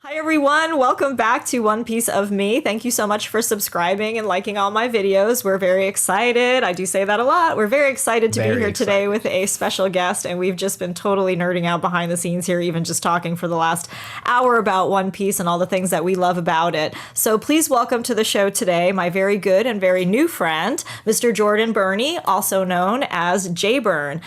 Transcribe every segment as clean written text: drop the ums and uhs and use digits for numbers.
Hi everyone, welcome back to One Piece of Me. Thank you so much for subscribing and liking all my videos. We're very excited. I do say that a lot. We're very excited to be here today with a special guest, and we've just been totally nerding out behind the scenes here, even just talking for the last hour about One Piece and all the things that we love about it. So please welcome to the show today my very good and very new friend, Mr. Jordan Burney, also known as Jburn.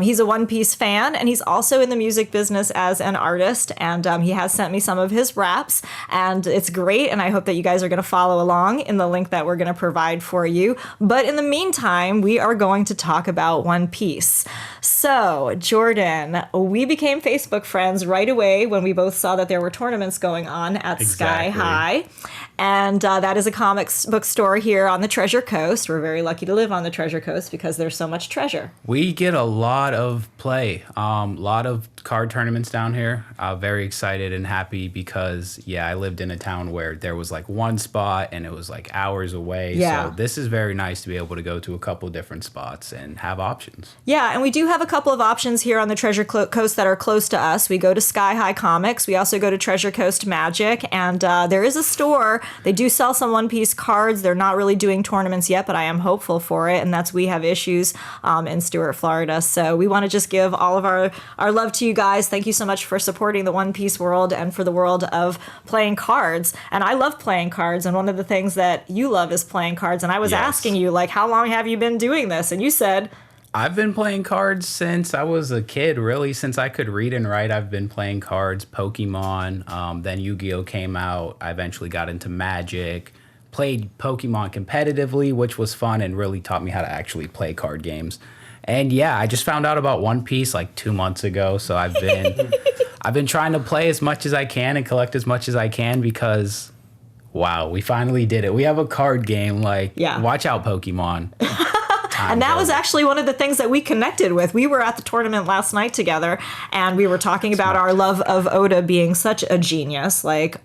He's a One Piece fan, and he's also in the music business as an artist, and he has sent me some of his raps, and it's great, and I hope that you guys are going to follow along in the link that we're going to provide for you. But in the meantime, we are going to talk about One Piece. So, Jordan, we became Facebook friends right away when we both saw that there were tournaments going on at Sky High. And that is a comics book store here on the Treasure Coast. We're very lucky to live on the Treasure Coast because there's so much treasure. We get a lot of play, a lot of card tournaments down here. Very excited and happy because, I lived in a town where there was like one spot and it was like hours away. Yeah. So this is very nice to be able to go to a couple different spots and have options. Yeah, and we do have a couple of options here on the Treasure Coast that are close to us. We go to Sky High Comics. We also go to Treasure Coast Magic, and there is a store. They do sell some One Piece cards. They're not really doing tournaments yet, but I am hopeful for it, and that's We Have Issues in Stuart, Florida. So we want to just give all of our love to you guys. Thank you so much for supporting the One Piece world and for the world of playing cards. And I love playing cards, and one of the things that you love is playing cards. And I was asking you, like, how long have you been doing this? And you said... I've been playing cards since I was a kid, really. Since I could read and write, I've been playing cards, Pokemon, then Yu-Gi-Oh! Came out. I eventually got into Magic, played Pokemon competitively, which was fun and really taught me how to actually play card games. And I just found out about One Piece like 2 months ago, so I've been trying to play as much as I can and collect as much as I can because, wow, we finally did it. We have a card game, watch out, Pokemon. And that was actually one of the things that we connected with. We were at the tournament last night together, and we were talking about our love of Oda being such a genius, like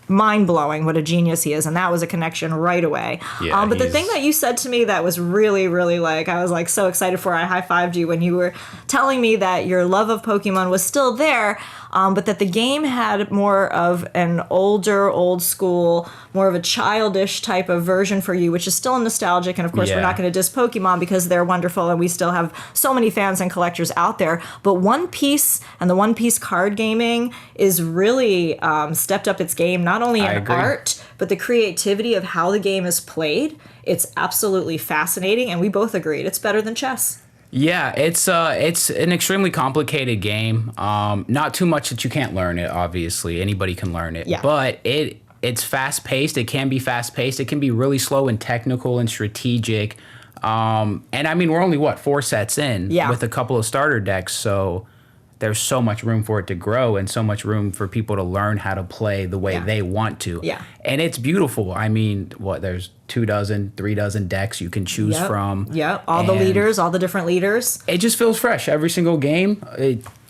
mind-blowing what a genius he is, and that was a connection right away. But the thing that you said to me that was really, really I was so excited for, I high-fived you when you were telling me that your love of Pokemon was still there, but that the game had more of an old school, more of a childish type of version for you, which is still nostalgic. And of course, we're not going to diss Pokemon because they're wonderful and we still have so many fans and collectors out there. But One Piece and the One Piece card gaming is really stepped up its game, not only in art, but the creativity of how the game is played. It's absolutely fascinating. And we both agreed it's better than chess. Yeah, it's an extremely complicated game. Not too much that you can't learn it, obviously. Anybody can learn it. Yeah. But it's fast-paced. It can be fast-paced. It can be really slow and technical and strategic. And I mean, we're only, 4 sets in with a couple of starter decks. So there's so much room for it to grow and so much room for people to learn how to play the way they want to. Yeah. And it's beautiful. I mean, there's 2 dozen, 3 dozen decks you can choose from. Yeah, all the leaders, all the different leaders. It just feels fresh every single game.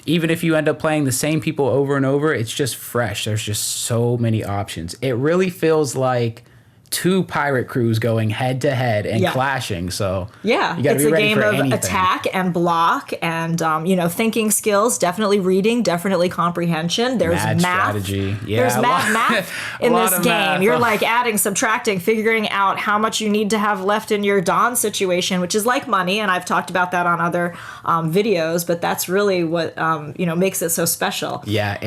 Even if you end up playing the same people over and over, it's just fresh. There's just so many options. It really feels like 2 pirate crews going head to head and clashing. So you gotta be ready for anything. It's a game of attack and block and thinking skills, definitely reading, definitely comprehension. There's math strategy. There's math in this game. You're like adding, subtracting, figuring out how much you need to have left in your Dawn situation, which is like money, and I've talked about that on other videos, but that's really what makes it so special. Yeah,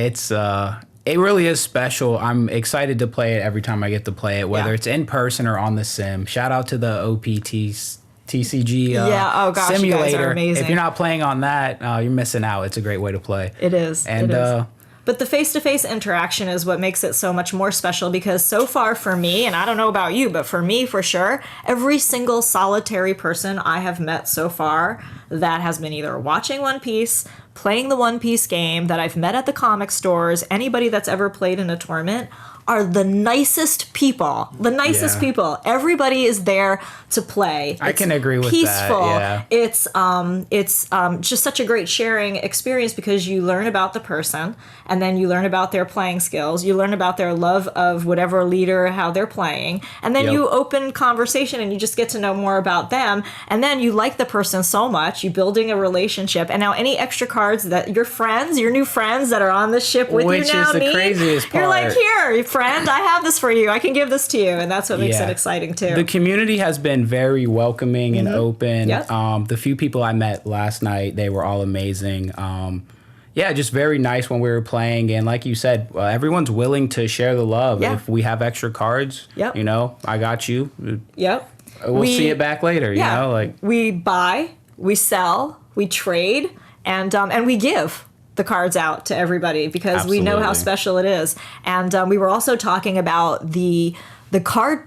it really is special. I'm excited to play it every time I get to play it, whether it's in person or on the sim. Shout out to the TCG simulator. You guys are amazing. If you're not playing on that, you're missing out. It's a great way to play. It is. But the face-to-face interaction is what makes it so much more special because so far for me, and I don't know about you, but for me, for sure, every single solitary person I have met so far that has been either watching One Piece, playing the One Piece game, that I've met at the comic stores, anybody that's ever played in a tournament, are the nicest people. The nicest people. Everybody is there to play. I can agree with peaceful. that. Yeah. It's just such a great sharing experience because you learn about the person, and then you learn about their playing skills. You learn about their love of whatever leader, how they're playing, and then you open conversation and you just get to know more about them. And then you like the person so much, you building a relationship. And now any extra cards that your friends, your new friends that are on the ship with you now is the need, craziest part. you're like, here, friend, I have this for you. I can give this to you, and that's what makes it exciting too. The community has been very welcoming and open. Yep. The few people I met last night, they were all amazing. Just very nice when we were playing. And like you said, everyone's willing to share the love. Yeah. If we have extra cards, I got you. Yep. We'll see it back later. You know, like we buy, we sell, we trade, and we give the cards out to everybody because we know how special it is. And we were also talking about the card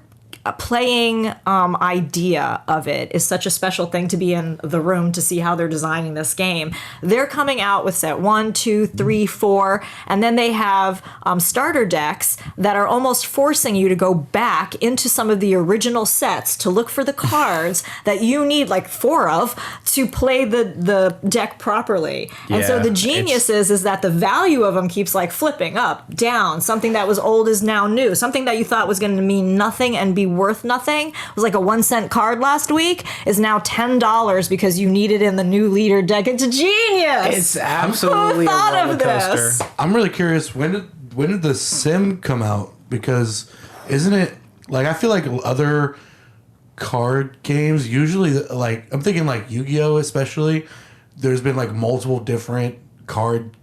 playing idea of it is such a special thing to be in the room to see how they're designing this game. They're coming out with set 1, 2, 3, 4, and then they have starter decks that are almost forcing you to go back into some of the original sets to look for the cards that you need, like 4 of, to play the deck properly. And so the genius is that the value of them keeps like flipping up, down. Something that was old is now new. Something that you thought was going to mean nothing and be worth nothing, it was like a 1-cent card last week, is now $10 because you need it in the new leader deck. It's genius. It's absolutely Who thought a roller of this? coaster. I'm really curious, when did the sim come out? Because isn't it like, I feel like other card games usually, like I'm thinking like Yu-Gi-Oh especially, there's been like multiple different card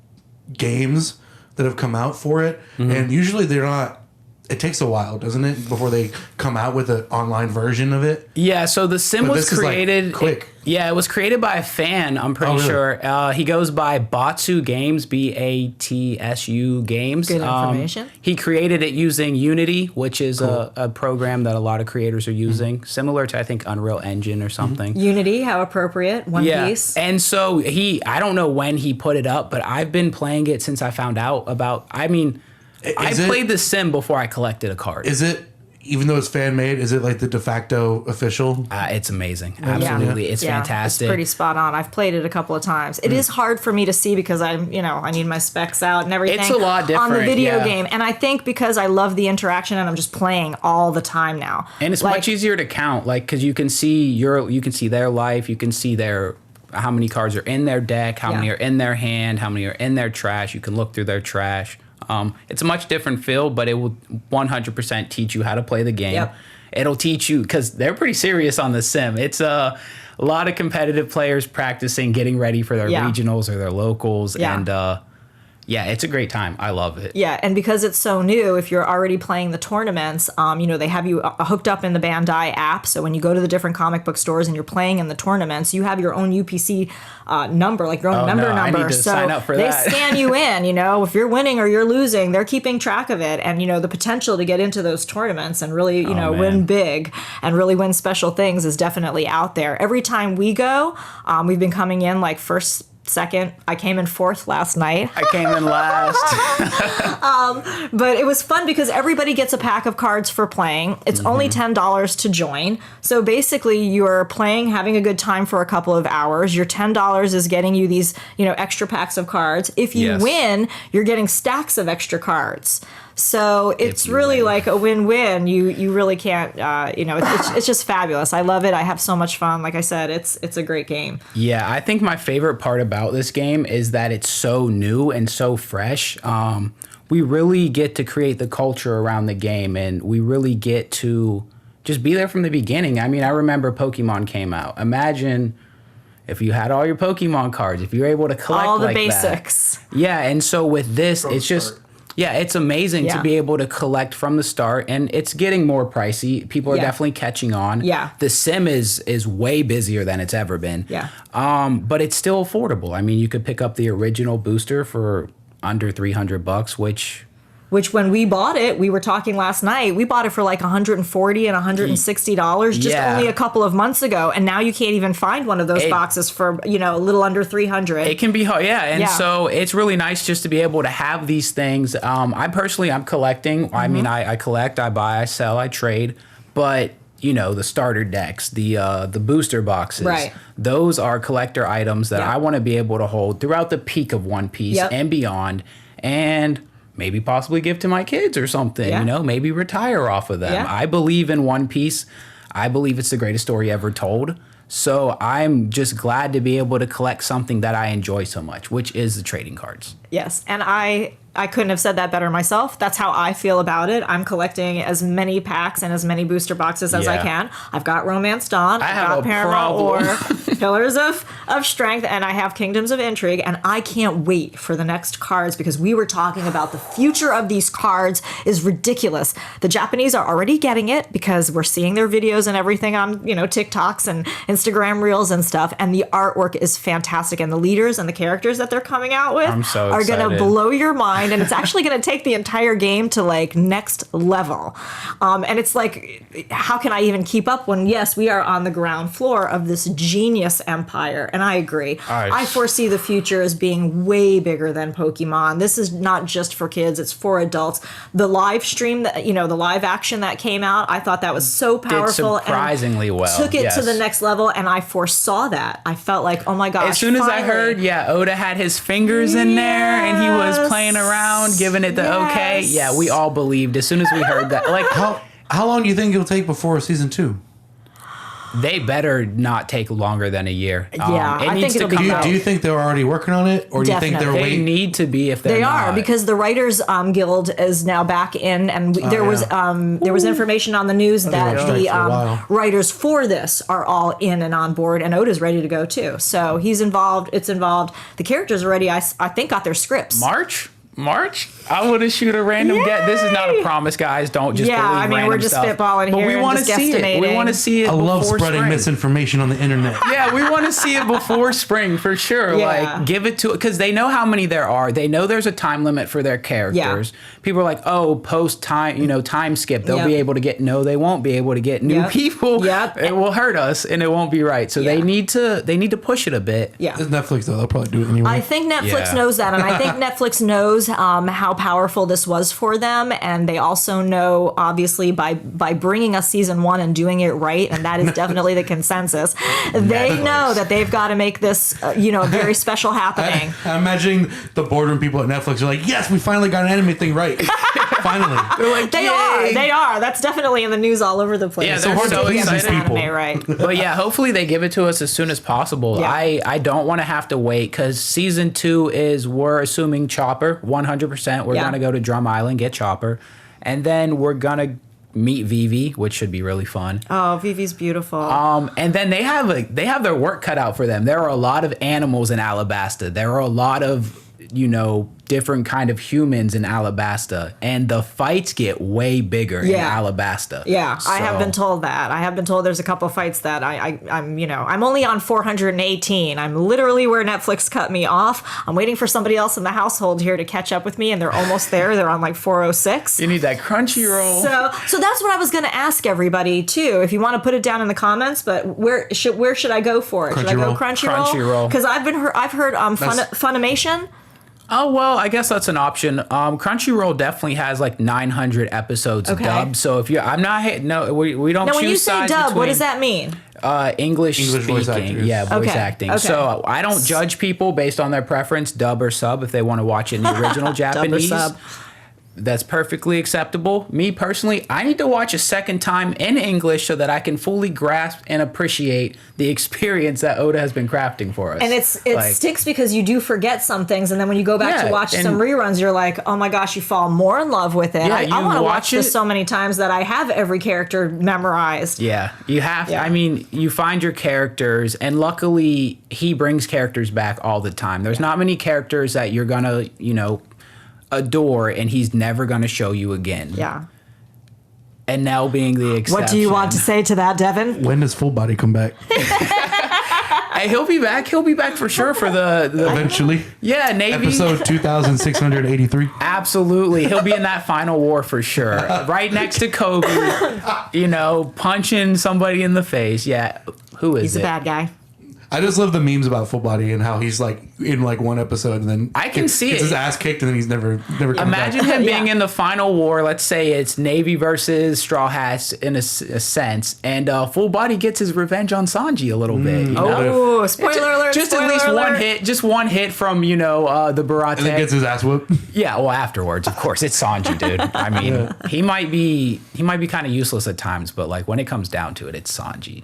games that have come out for it, and usually they're not. It takes a while, doesn't it, before they come out with an online version of it? Yeah, so the sim But was this is, like, created quick. It was created by a fan, I'm pretty really? sure. He goes by Batsu Games, Batsu Games. Good information. He created it using Unity, which is a program that a lot of creators are using, similar to, I think, Unreal Engine or something. Unity, how appropriate. One Piece. And so I don't know when he put it up, but I've been playing it since I found out about, I played the sim before I collected a card. Is it, even though it's fan made, is it like the de facto official? It's amazing. Absolutely. It's fantastic. It's pretty spot on. I've played it a couple of times. It is hard for me to see because I need my specs out and everything. It's a lot different on the video game. And I think because I love the interaction and I'm just playing all the time now. And it's much easier to count, like, because you can see their life, you can see how many cards are in their deck, how many are in their hand, how many are in their trash. You can look through their trash. It's a much different feel, but it will 100% teach you how to play the game. Yep. It'll teach you, because they're pretty serious on the sim. It's a lot of competitive players practicing, getting ready for their regionals or their locals. Yeah. And it's a great time. I love it. Yeah, and because it's so new, if you're already playing the tournaments, they have you hooked up in the Bandai app. So when you go to the different comic book stores and you're playing in the tournaments, you have your own UPC number, like your own member number. I need to sign up for they that. scan you in. If you're winning or you're losing, they're keeping track of it. And the potential to get into those tournaments and really win big and really win special things is definitely out there. Every time we go, we've been coming in like first, second. I came in fourth last night. I came in last. But it was fun because everybody gets a pack of cards for playing. It's only $10 to join. So basically you're playing, having a good time for a couple of hours. Your $10 is getting you these, extra packs of cards. If you win, you're getting stacks of extra cards. So it's really like a win-win. You really can't, it's just fabulous. I love it. I have so much fun. Like I said, it's a great game. Yeah, I think my favorite part about this game is that it's so new and so fresh. We really get to create the culture around the game, and we really get to just be there from the beginning. I mean, I remember Pokemon came out. Imagine if you had all your Pokemon cards, if you were able to collect all the like basics. That. Yeah, and so with this, it's just... Yeah, it's amazing to be able to collect from the start, and it's getting more pricey. People are definitely catching on. Yeah. The sim is way busier than it's ever been. Yeah. But it's still affordable. I mean, you could pick up the original booster for under $300, which which when we bought it, we were talking last night, we bought it for like $140 and $160 just only a couple of months ago. And now you can't even find one of those boxes for, a little under $300. It can be hard. Yeah. And so it's really nice just to be able to have these things. I'm collecting. Mm-hmm. I mean, I collect, I buy, I sell, I trade. But, the starter decks, the booster boxes, right. Those are collector items that I want to be able to hold throughout the peak of One Piece and beyond. And maybe possibly give to my kids or something, maybe retire off of them. Yeah. I believe in One Piece. I believe it's the greatest story ever told. So I'm just glad to be able to collect something that I enjoy so much, which is the trading cards. Yes, and I couldn't have said that better myself. That's how I feel about it. I'm collecting as many packs and as many booster boxes as I can. I've got Romance Dawn. I've got Paramount War, Pillars of Strength, and I have Kingdoms of Intrigue. And I can't wait for the next cards because we were talking about the future of these cards is ridiculous. The Japanese are already getting it because we're seeing their videos and everything on TikToks and Instagram Reels and stuff. And the artwork is fantastic. And the leaders and the characters that they're coming out with are going to blow your mind. And it's actually going to take the entire game to like next level. And it's like, how can I even keep up when, yes, we are on the ground floor of this genius empire. And I agree. I foresee the future as being way bigger than Pokemon. This is not just for kids. It's for adults. The live stream, that the live action that came out, I thought that was so powerful. Did surprisingly well. Took it to the next level. And I foresaw that. I felt like, oh my gosh. As soon as I heard, Oda had his fingers in there and he was playing around, giving it the okay. Yeah, we all believed as soon as we heard that. Like, how long do you think it'll take before season 2? They better not take longer than a year. I think it'll be. Do you think they're already working on it, or do you think they're waiting? They need to be if they're not. They are, because the Writers Guild is now back in, and there was information on the news that the writers for this are all in and on board, and Oda's ready to go too. So he's involved. It's involved. The characters already, I think, got their scripts. March? I want to shoot a random guess. This is not a promise, guys. Don't just believe random we're just stuff. spitballing but here. We want to see it. We want to see it. I love spreading misinformation on the internet. Yeah, we want to see it before spring for sure. Like, give it to it because they know how many there are. They know there's a time limit for their characters. People are like, oh, post time, time skip. They'll be able to get. No, they won't be able to get new people. It will hurt us, and it won't be right. So they need to push it a bit. Yeah, it's Netflix though. They'll probably do it anyway. I think Netflix knows that, and I think Netflix knows how powerful this was for them, and they also know, obviously, by bringing us season 1 and doing it right, and that is definitely the consensus. They know that they've got to make this, a very special happening. I'm imagining the boardroom people at Netflix are like, "Yes, we finally got an anime thing right. Finally." They're like, they are. That's definitely in the news all over the place. Yeah, they're so excited. Anime right. But hopefully they give it to us as soon as possible. Yeah. I don't want to have to wait because season 2 is, we're assuming Chopper 100%. We're gonna go to Drum Island, get Chopper, and then we're gonna meet Vivi, which should be really fun. Oh, Vivi's beautiful. And then they have their work cut out for them. There are a lot of animals in Alabasta. There are a lot of different kind of humans in Alabasta, and the fights get way bigger in Alabasta. Yeah, so. I have been told that. I have been told there's a couple fights that I'm only on 418. I'm literally where Netflix cut me off. I'm waiting for somebody else in the household here to catch up with me, and they're almost there. They're on like 406. You need that Crunchyroll. So that's what I was going to ask everybody too. If you want to put it down in the comments, but where should I go for it? Should I go Crunchyroll? Because I've heard Funimation. Oh, well, I guess that's an option. Crunchyroll definitely has like 900 episodes dubbed. So if we don't now, when you say dub, what does that mean? English speaking. Voice acting. Okay. So I don't judge people based on their preference, dub or sub, if they want to watch it in the original Japanese. Dub or sub. That's perfectly acceptable. Me personally, I need to watch a second time in English so that I can fully grasp and appreciate the experience that Oda has been crafting for us. And it sticks because you do forget some things, and then when you go back to watch some reruns, you're like, oh my gosh, you fall more in love with it. Yeah, I want to watch this so many times that I have every character memorized. Yeah, you have. Yeah. I mean, you find your characters, and luckily he brings characters back all the time. There's not many characters that you're gonna, adore and he's never going to show you again. Yeah. And now being the exception. What do you want to say to that, Devin? When does Full Body come back? Hey, he'll be back. He'll be back for sure for the Eventually. yeah, Navy. Episode 2683. Absolutely. He'll be in that final war for sure. Right next to Kobe, punching somebody in the face. Yeah. Who is He's it? a bad guy. I just love the memes about Full Body and how he's like in like one episode and then I can see gets it. his ass kicked and then he's never coming Imagine back. him being in the final war. Let's say it's Navy versus Straw Hats in a sense, and Full Body gets his revenge on Sanji a little bit. Oh, spoiler alert! Just spoiler at least alert. one hit. Just one hit from the Barate. And then gets his ass whooped. Yeah, well, afterwards, of course, it's Sanji, dude. I mean, he might be kind of useless at times, but like when it comes down to it, it's Sanji.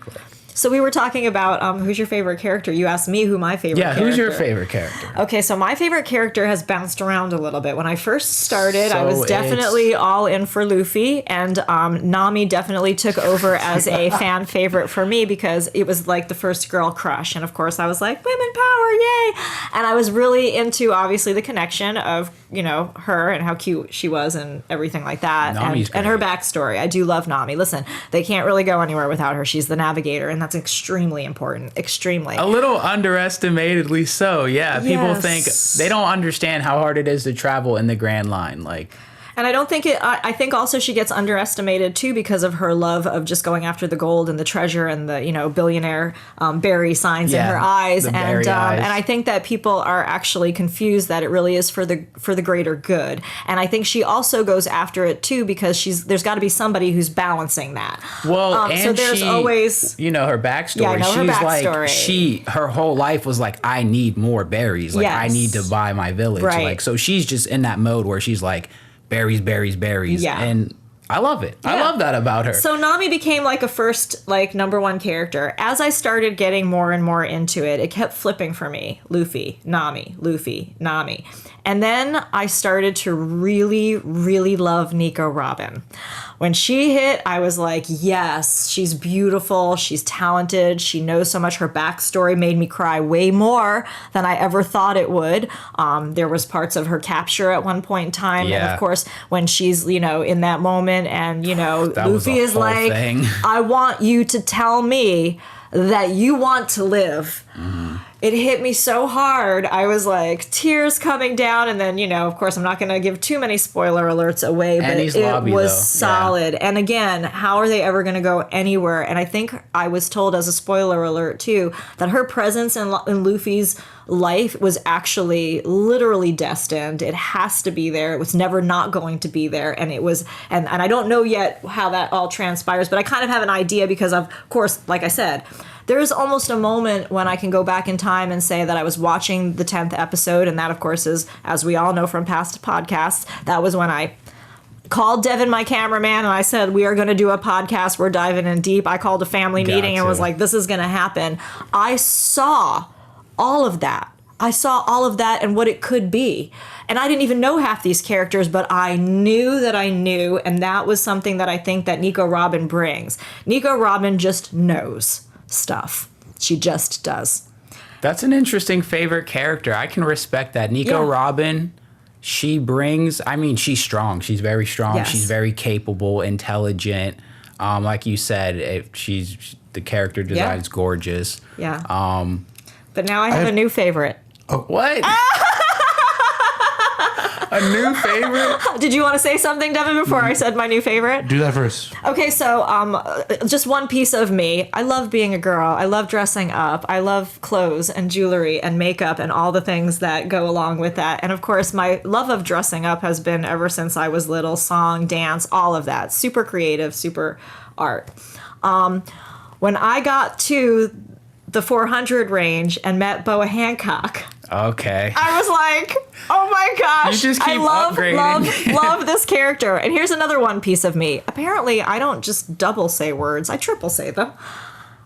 So we were talking about who's your favorite character. You asked me who my favorite character. Who's your favorite character? Okay, so my favorite character has bounced around a little bit. When I first started, I was So definitely all in for Luffy, and Nami definitely took over as a fan favorite for me because it was like the first girl crush. And of course, I was like, women power, yay! And I was really into, obviously, the connection of, her and how cute she was and everything like that. Nami's And her great. backstory. I do love Nami. Listen, they can't really go anywhere without her. She's the navigator, and that's extremely important. Extremely. A little underestimatedly so, yeah. People Yes. think they don't understand how hard it is to travel in the Grand Line. Like, And I don't think I think also she gets underestimated too because of her love of just going after the gold and the treasure and the billionaire berry signs in Yeah, her eyes, the and berry eyes. and I think that people are actually confused that it really is for the greater good. And I think she also goes after it too because there's got to be somebody who's balancing that. well, so and there's always her backstory. Yeah, I know her She's backstory. like her whole life was like, I need more berries. Like I Yes. need to buy my village. Right. Like so she's just in that mode where she's like berries, berries, berries. Yeah. And I love it. I Yeah. love that about her. So Nami became like a first number one character. As I started getting more and more into it, it kept flipping for me. Luffy, Nami. And then I started to really, really love Nico Robin. When she hit, I was like, yes, she's beautiful, she's talented, she knows so much. Her backstory made me cry way more than I ever thought it would. There was parts of her capture at one point in time. And Yeah. of course, when she's, in that moment and, That was Luffy a is whole like, thing. I want you to tell me that you want to live. It hit me so hard. I was like, tears coming down. And then, of course, I'm not going to give too many spoiler alerts away, but Annie's it lobby, was though. solid. And again, how are they ever going to go anywhere? And I think I was told as a spoiler alert, too, that her presence in Luffy's life was actually literally destined. It has to be there. It was never not going to be there. And it was, and I don't know yet how that all transpires, but I kind of have an idea because of course, like I said, there's almost a moment when I can go back in time and say that I was watching the 10th episode. And that, of course, is, as we all know from past podcasts, that was when I called Devin, my cameraman, and I said, we are going to do a podcast. We're diving in deep. I called a family meeting and was like, this is going to happen. I saw all of that. I saw all of that and what it could be. And I didn't even know half these characters, but I knew that I knew. And that was something that I think that Nico Robin brings. Nico Robin just knows stuff. She just does. That's an interesting favorite character. I can respect that. Nico Yeah. Robin, she's strong. She's very strong. Yes. She's very capable, intelligent. Like you said, the character design is gorgeous. Yeah. But now I have a new favorite. What? A new favorite? Did you want to say something, Devin, before I said my new favorite? Do that first. Okay, so just one piece of me. I love being a girl. I love dressing up. I love clothes and jewelry and makeup and all the things that go along with that. And of course, my love of dressing up has been ever since I was little. Song, dance, all of that. Super creative, super art. When I got to the 400 range and met Boa Hancock, Okay. I was like, oh my gosh, You just keep I love upgrading. this character. And here's another one piece of me. Apparently, I don't just double say words, I triple say them.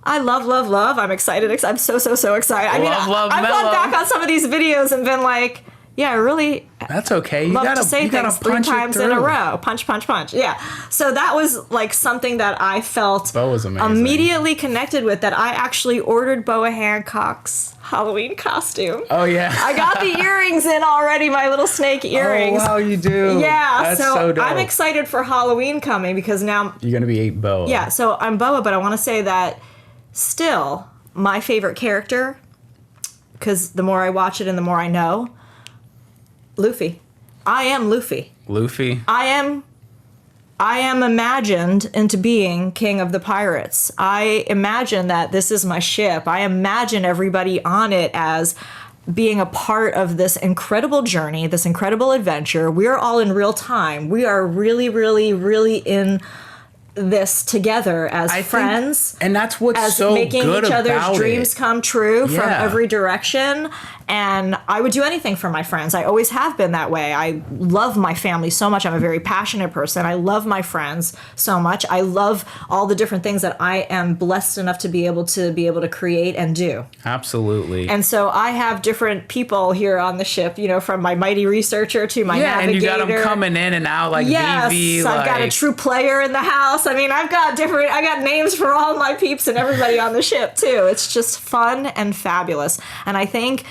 I love. I'm excited. I'm so excited. I mean, Love, I've mellow. gone back on some of these videos and been like, yeah, I really That's okay. You love gotta, to say you gotta things 3 punch it times in a through. row. Punch. Yeah. So that was like something that I felt Bo was amazing. immediately connected with, that I actually ordered Boa Hancock's Halloween costume. Oh, yeah. I got the earrings in already, my little snake earrings. Oh, wow, you do. Yeah, That's so dope. I'm excited for Halloween coming because now, You're going to be Bo. yeah, so I'm Boa, but I want to say that still, my favorite character, because the more I watch it and the more I know, Luffy. I am Luffy. Luffy. I am imagined into being king of the pirates. I imagine that this is my ship. I imagine everybody on it as being a part of this incredible journey, this incredible adventure. We're all in real time. We are really, really, really in this together as friends. And that's what's as so making good each other's about dreams it. come true from Yeah. every direction. And I would do anything for my friends. I always have been that way. I love my family so much. I'm a very passionate person. I love my friends so much. I love all the different things that I am blessed enough to be able to create and do. Absolutely. And so I have different people here on the ship, you know, from my mighty researcher to my navigator. And you got them coming in and out like yes, Vivi. I've got a true player in the house. I mean, I got names for all my peeps and everybody on the ship too. It's just fun and fabulous. And I think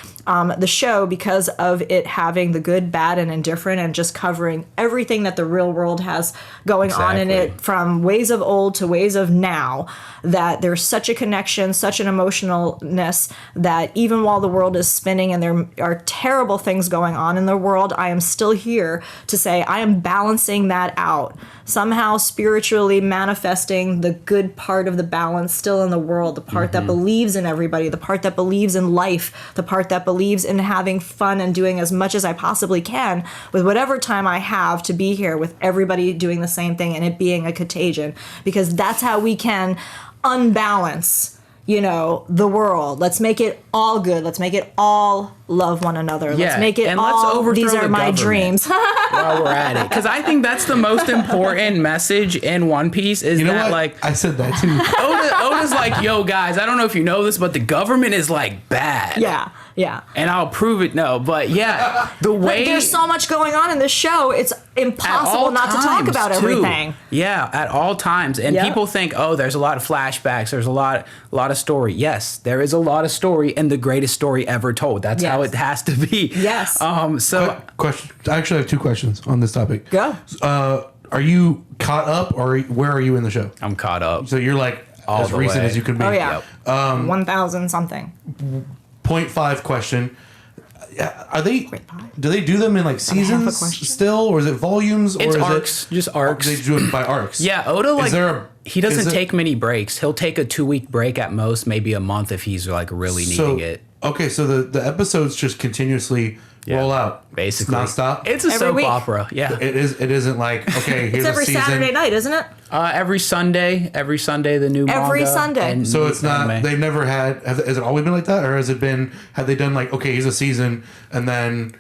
the show, because of it having the good, bad, and indifferent, and just covering everything that the real world has going on in it, from ways of old to ways of now, that there's such a connection, such an emotionalness, that even while the world is spinning and there are terrible things going on in the world, I am still here to say I am balancing that out. Somehow spiritually manifesting the good part of the balance still in the world, the part that believes in everybody, the part that believes in life, the part that believes in having fun and doing as much as I possibly can with whatever time I have to be here with everybody doing the same thing and it being a contagion, because that's how we can unbalance, you know, the world. Let's make it all good. Let's make it all love one another. Yeah, let's make it and all, let's overthrow these are the my government dreams. while we're at it. Because I think that's the most important message in One Piece is You know that, what? like, I said that too. Oda's like, yo, guys, I don't know if you know this, but the government is, like, bad. Yeah. Yeah. And I'll prove it. No, but yeah, the way There's so much going on in this show. It's impossible not to talk about everything. Yeah, at all times. And Yep. people think, oh, there's a lot of flashbacks. There's a lot of story. Yes, there is a lot of story, and the greatest story ever told. That's how Yes. it has to be. Yes. So Question. I actually have two questions on this topic. Go. Are you caught up, or where are you in the show? I'm caught up. So you're like All as the recent way. as you can be. Oh, yeah. Yep. 1,000 something. 0.5 question. Are they? Wait, pie? Do they do them in like half a seasons question? still, or is it volumes? It's or is arcs, just arcs. They do it by arcs. Yeah, Oda, like, he is doesn't it- take many breaks. He'll take a 2-week break at most, maybe a month if he's like really needing it. Okay, so the episodes just continuously roll out, Basically, nonstop. It's a Every soap week. opera. Yeah, It isn't like, okay, here's It's every a season. Saturday night, isn't it? every Sunday, the new Every manga Sunday. and So new it's not. anime. They've never had. Has it always been like that, or has it been? Have they done like, okay, here's a season, and then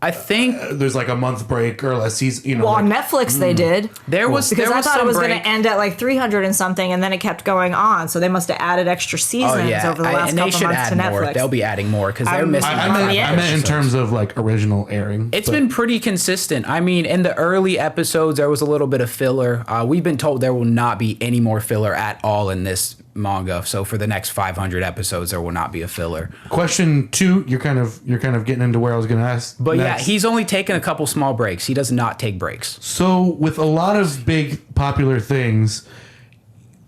I think there's like a month break or a season? You know, Well, on like, Netflix they did. there was Because there I was thought it some was going break. to end at like 300 and something, and then it kept going on. So they must have added extra seasons over the last and they couple should months to add more. Netflix. They'll be adding more because they're missing. I on meant, the I edge. meant in terms of like original airing. It's but- been pretty consistent. I mean, in the early episodes, there was a little bit of filler. We've been told there will not be any more filler at all in this manga. So for the next 500 episodes, there will not be a filler. Question 2. You're kind of getting into where I was going to ask. But next. yeah, he's only taken a couple small breaks. He does not take breaks. So with a lot of big popular things,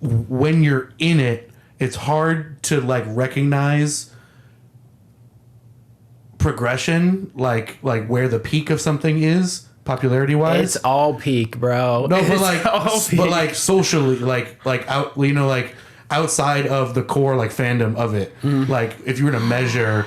when you're in it, it's hard to like recognize progression, like where the peak of something is popularity wise. It's all peak, bro. No, It's all but peak. like socially, like out, you know, like outside of the core like fandom of it. Like if you were to measure,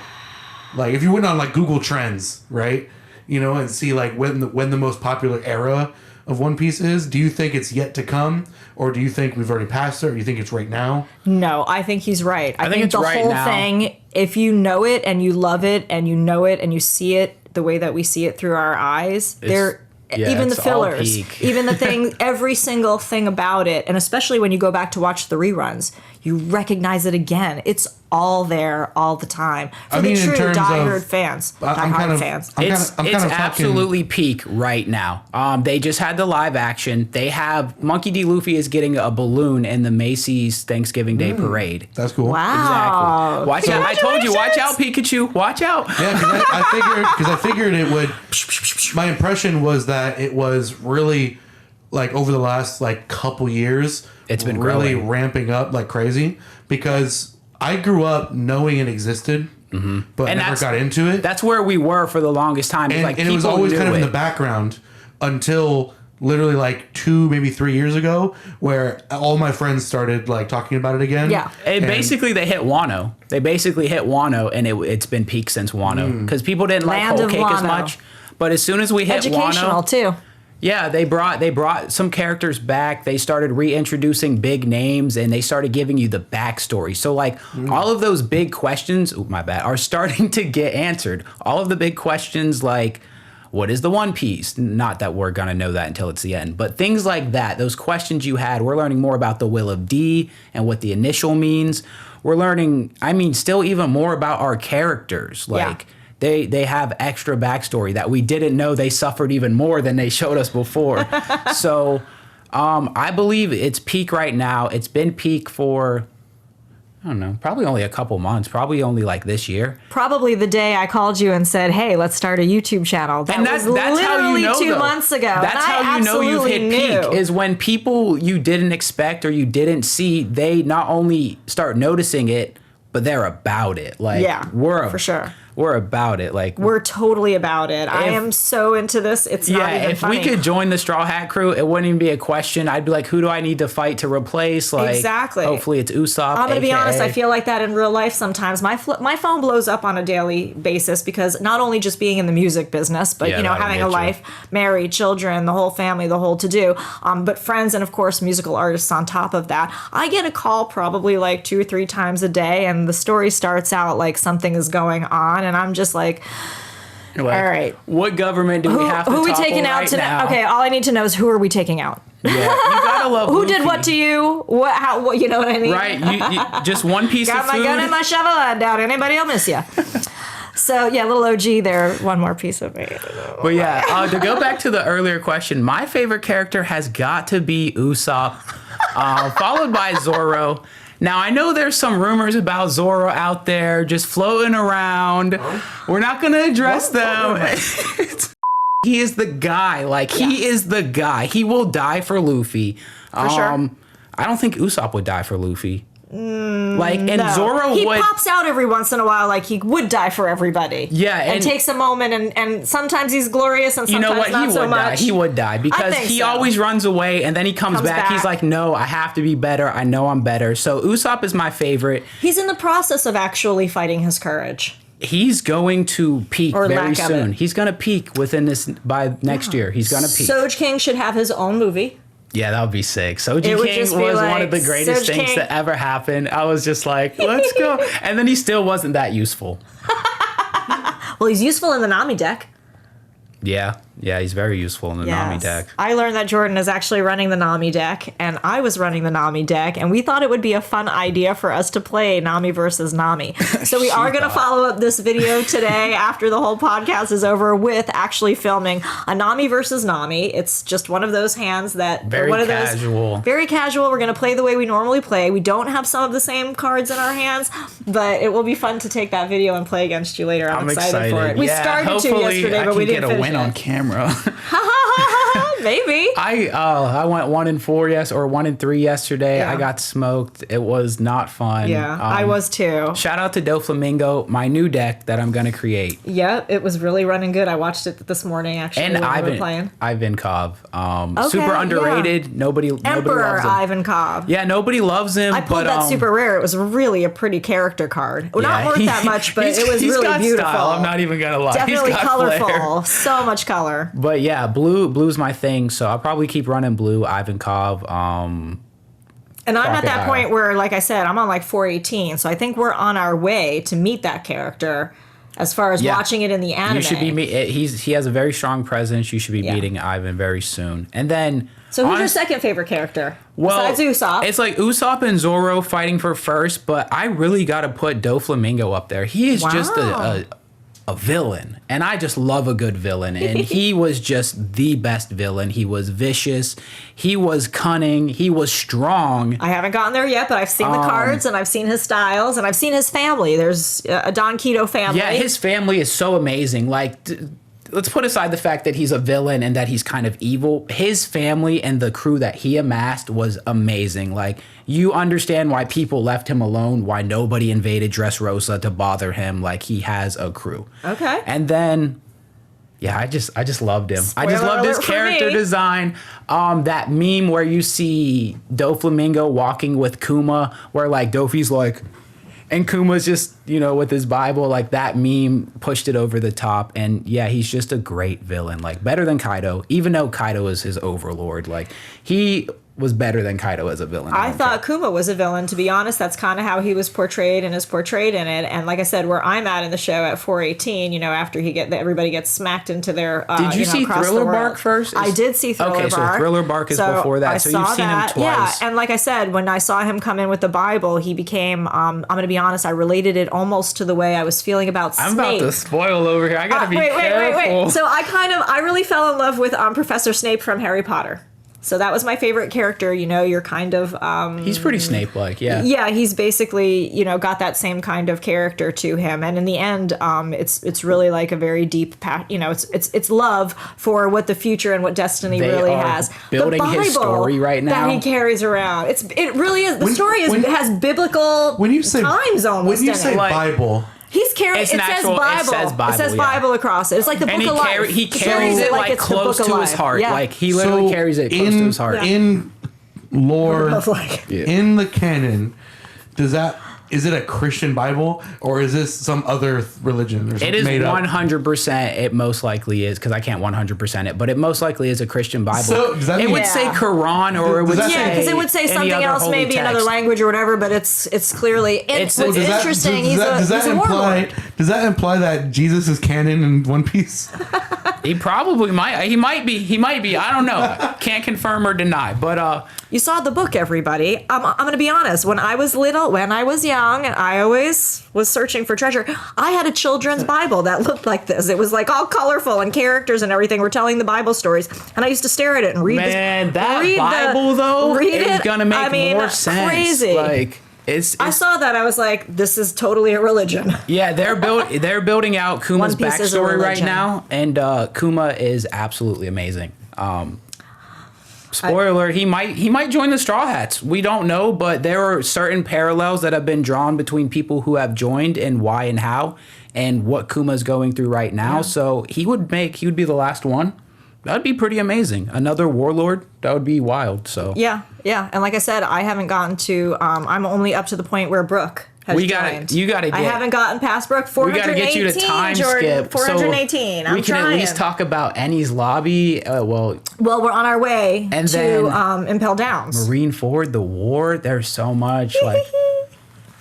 like if you went on like Google Trends, right? You know, and see like when the most popular era of One Piece is. Do you think it's yet to come, or do you think we've already passed it, or do you think it's right now? No, I think he's right. I think it's the right whole now. thing, if you know it and you love it and you know it and you see it the way that we see it through our eyes, they're yeah, even the it's all fillers, peak. even the thing, every single thing about it, and especially when you go back to watch the reruns, you recognize it again. It's all there all the time for I mean, the in true terms diehard of- fans, I'm kind diehard of- fans. It's I'm kind of talking- absolutely peak right now. They just had the live action. They have Monkey D. Luffy is getting a balloon in the Macy's Thanksgiving Day parade. That's cool. Wow. Exactly. Watch out! I told you, watch out, Pikachu! Watch out! Yeah, because I figured it would. My impression was that it was really like over the last like couple years, It's been really growing. ramping up like crazy. Because I grew up knowing it existed, but And never that's- got into it. That's where we were for the longest time. And it was always kind of in the background until literally like 2, maybe 3 years ago, where all my friends started like talking about it again. Yeah. And basically, they hit Wano. They basically hit Wano, and it's been peak since Wano because people didn't Land like of Whole Cake as Wano. much. But as soon as we hit Educational Wano, too. yeah, they brought some characters back. They started reintroducing big names, and they started giving you the backstory. So like all of those big questions, my bad, are starting to get answered. All of the big questions like, what is the One Piece? Not that we're gonna know that until it's the end, but things like that. Those questions you had, we're learning more about the Will of D and what the initial means. We're learning, still even more about our characters. Like they have extra backstory that we didn't know. They suffered even more than they showed us before. So I believe it's peak right now. It's been peak for, I don't know, probably only a couple months, probably only like this year. Probably the day I called you and said, "Hey, let's start a YouTube channel." That And that's was how literally you know, 2 though. months ago. That's and how I you know you've hit absolutely peak is when people you didn't expect or you didn't see, they not only start noticing it, but they're about it. Like for sure. We're about it. Like We're totally about it. I am so into this. It's not even if funny. we could join the Straw Hat Crew, it wouldn't even be a question. I'd be like, who do I need to fight to replace? Like, Exactly. Hopefully it's Usopp. I'm gonna be honest. I AKA. feel like that in real life sometimes. My phone blows up on a daily basis because not only just being in the music business, but Yeah, that'll having get a you. life, married, children, the whole family, the whole to do. But friends and of course musical artists on top of that. I get a call probably like 2 or 3 times a day, and the story starts out like something is going on, and I'm just like, You're like, all right. What government do we have to who are we topple taking out right today? now? Okay, all I need to know is who are we taking out? Yeah, you gotta love Who Luffy. did what to you? What? How? What? You know what I mean? Right, you just one piece Got of my food. gun and my shovel. I doubt anybody will miss you. So yeah, little OG there. One more piece of me. But yeah, to go back to the earlier question, my favorite character has got to be Usopp, followed by Zoro. Now, I know there's some rumors about Zoro out there just floating around. We're not going to address them. He is the guy. Like, he is the guy. He will die for Luffy. For sure. I don't think Usopp would die for Luffy. No. Zoro he would... pops out every once in a while like he would die for everybody. Yeah, and takes a moment, and sometimes he's glorious and sometimes You know what? not He so would die. much. He would die because think he so. always runs away and then he comes back. He's like, no, I have to be better. I know I'm better. So Usopp is my favorite. He's in the process of actually fighting his courage. He's going to peak Or very lack of soon. it. He's going to peak by next year. He's going to peak. Soj King should have his own movie. Yeah, that would be sick. Soji It would King just was be one like, of the greatest Soj things King- to ever happen. I was just like, let's go. And then he still wasn't that useful. Well, he's useful in the Nami deck. Yeah, he's very useful in the Nami Yes. deck. I learned that Jordan is actually running the Nami deck, and I was running the Nami deck, and we thought it would be a fun idea for us to play Nami versus Nami. So we are going to follow up this video today after the whole podcast is over with actually filming a Nami versus Nami. It's just one of those hands that Very one of casual. Those, very casual. We're going to play the way we normally play. We don't have some of the same cards in our hands, but it will be fun to take that video and play against you later. I'm excited for it. We started to yesterday, but we didn't get a finish win it. on camera. Maybe. I went 1-4 or 1-3 yesterday. Yeah. I got smoked. It was not fun. Yeah, I was too. Shout out to Doflamingo, my new deck that I'm gonna create. Yeah, it was really running good. I watched it this morning actually And when we were playing. Ivankov. Super underrated. yeah. Nobody Emperor loves him. Ivankov. Yeah, nobody loves him. I pulled that super rare. It was really a pretty character card. Well, not worth that much, but it was he's really got beautiful. Style. I'm not even gonna lie. Definitely He's got colorful. flair. So much color. But yeah, blue's my thing, so I'll probably keep running blue, Ivankov. And I'm at that Crocodile. point where, like I said, I'm on like 418, so I think we're on our way to meet that character as far as watching it in the anime. You should be he has a very strong presence. You should be Yeah. meeting Ivan very soon. And then So who's your second favorite character? well, besides Usopp? It's like Usopp and Zoro fighting for first, but I really got to put Doflamingo up there. He is just Wow. a villain, and I just love a good villain, and he was just the best villain. He was vicious, he was cunning, he was strong. I haven't gotten there yet, but I've seen the cards and I've seen his styles and I've seen his family. There's a Don Keto family. Yeah, his family is so amazing. Like let's put aside the fact that he's a villain and that he's kind of evil. His family and the crew that he amassed was amazing. Like, you understand why people left him alone, why nobody invaded Dressrosa to bother him. Like, he has a crew. Okay. And then, yeah, I just loved him. I just loved his character design. That meme where you see Doflamingo walking with Kuma, where like Dofi's like, and Kuma's just, you know, with his Bible, like that meme pushed it over the top. And yeah, he's just a great villain, like better than Kaido, even though Kaido is his overlord. Like, he was better than Kaido as a villain. I thought Kuma was a villain, to be honest. That's kind of how he was portrayed and is portrayed in it. And like I said, where I'm at in the show at 418, you know, after everybody gets smacked into their Did you see Thriller Bark first? I did see Thriller Bark. Okay, so Thriller Bark is before that. So you've seen him twice. Yeah, and like I said, when I saw him come in with the Bible, he became, I'm going to be honest, I related it almost to the way I was feeling about Snape. I'm about to spoil over here. I got to be careful. Wait. So I really fell in love with Professor Snape from Harry Potter. So that was my favorite character. You know, you're kind of... he's pretty Snape-like, yeah. Yeah, he's basically, you know, got that same kind of character to him. And in the end, it's really like a very deep, you know, it's love for what the future and what destiny really has. Building his story right now. That he carries around. It really is. The story has biblical times almost when you say Bible... He's carrying. It says Bible. It says Bible across it. It's like the book of life. He carries it like close to his heart. Yeah. Like he literally carries it close to his heart. In lore, in the canon, is it a Christian Bible or is this some other religion? Or it is 100%. It most likely is, because I can't 100% it, but it most likely is a Christian Bible. So does that mean would say Quran, or it would say because it would say something else, maybe text. Another language or whatever. But it's clearly what's interesting. Does that imply that Jesus is canon in One Piece? He probably might. He might be. I don't know. Can't confirm or deny. But you saw the book, everybody. I'm going to be honest. When I was little, when I was young, and I always was searching for treasure, I had a children's Bible that looked like this. It was like all colorful and characters and everything were telling the Bible stories. And I used to stare at it and read that Bible, though, is going to make more sense. Crazy. Like, I saw that. I was like, this is totally a religion. Yeah, they're building out Kuma's backstory right now, and Kuma is absolutely amazing. Spoiler: he might join the Straw Hats. We don't know, but there are certain parallels that have been drawn between people who have joined and why and how, and what Kuma's going through right now. Yeah. So he would be the last one. That'd be pretty amazing. Another warlord, that would be wild. So yeah. And like I said, I haven't gotten to. I'm only up to the point where Brooke has joined. You got to. I haven't gotten past Brooke. 418. We got to get you to time Jordan, skip. 418. So we can at least talk about Annie's lobby. Well, we're on our way to Impel Downs. Marine Ford, the war. There's so much like.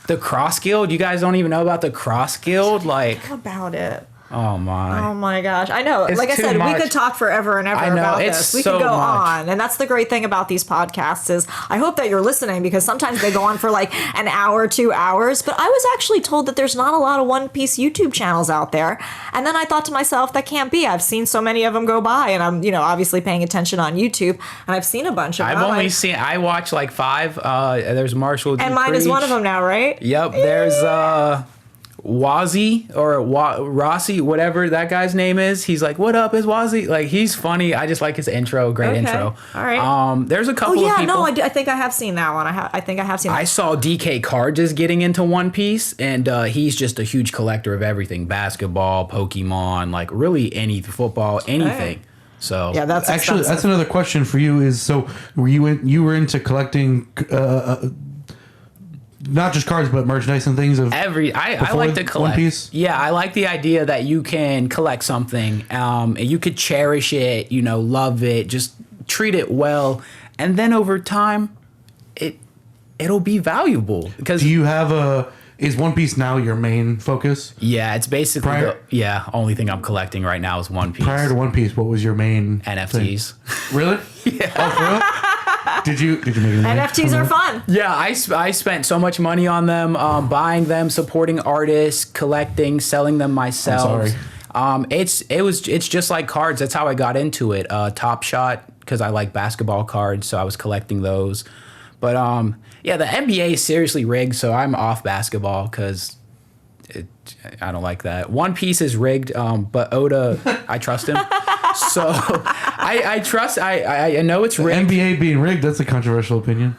The Cross Guild. You guys don't even know about the Cross Guild. Like how about it? Oh my gosh. I know. Like I said, we could talk forever and ever about this. We could go on. And that's the great thing about these podcasts is I hope that you're listening, because sometimes they go on for like an hour, 2 hours. But I was actually told that there's not a lot of One Piece YouTube channels out there. And then I thought to myself, that can't be. I've seen so many of them go by, and I'm, obviously paying attention on YouTube, and I've seen a bunch of them. I watch like 5. There's Marshall D. And mine is one of them now, right? Yep. There's Wazzy or Rossi, whatever that guy's name is. He's like, "What up, is Wazzy?" Like, he's funny. I just like his intro. Great intro. All right. There's a couple of people. I think I have seen that one. I think I have seen that. I saw DK Card just getting into One Piece, and he's just a huge collector of everything: basketball, Pokemon, like really any football, anything. So yeah, that's actually expensive. That's another question for you. Is so you were into collecting. Not just cards, but merchandise and things. I like to collect. One Piece? Yeah, I like the idea that you can collect something. You could cherish it, love it, just treat it well, and then over time, it'll be valuable. Because do you have is One Piece now your main focus? Yeah, it's basically only thing I'm collecting right now is One Piece. Prior to One Piece, what was your main NFTs? Thing? Really? Yeah. Oh, for real? Did you make any NFTs are fun. Yeah, I spent so much money on them, buying them, supporting artists, collecting, selling them myself. I'm sorry. It's just like cards. That's how I got into it. Top Shot, because I like basketball cards, so I was collecting those. But the NBA is seriously rigged, so I'm off basketball because I don't like that. One Piece is rigged, but Oda, I trust him. So I trust. I know it's rigged. NBA being rigged, that's a controversial opinion.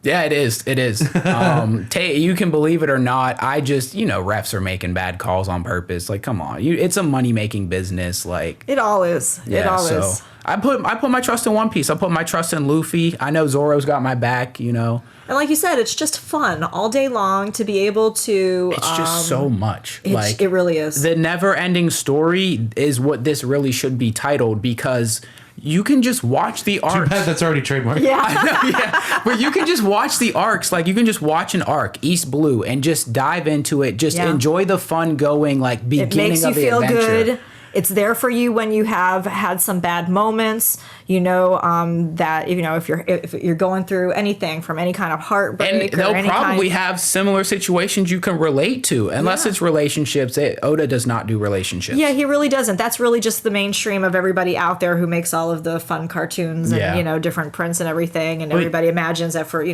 Yeah, it is. It is. You can believe it or not. I just, refs are making bad calls on purpose. Like, come on. It's a money-making business. Like, it all is. Yeah, it all is. I put my trust in One Piece. I put my trust in Luffy. I know Zoro's got my back, And like you said, it's just fun all day long to be able to... It's just so much. It really is. The never-ending story is what this really should be titled, because you can just watch the arcs. Too bad that's already trademarked. Yeah. I know, yeah. But you can just watch the arcs. Like, you can just watch an arc, East Blue, and just dive into it. Just enjoy the fun going, like, beginning of the adventure. It makes you feel good. It's there for you when you have had some bad moments. That if you're going through anything from any kind of heartbreak, and they'll probably have similar situations you can relate to, unless it's relationships. Oda does not do relationships. Yeah, he really doesn't. That's really just the mainstream of everybody out there who makes all of the fun cartoons and different prints and everything. And everybody imagines that for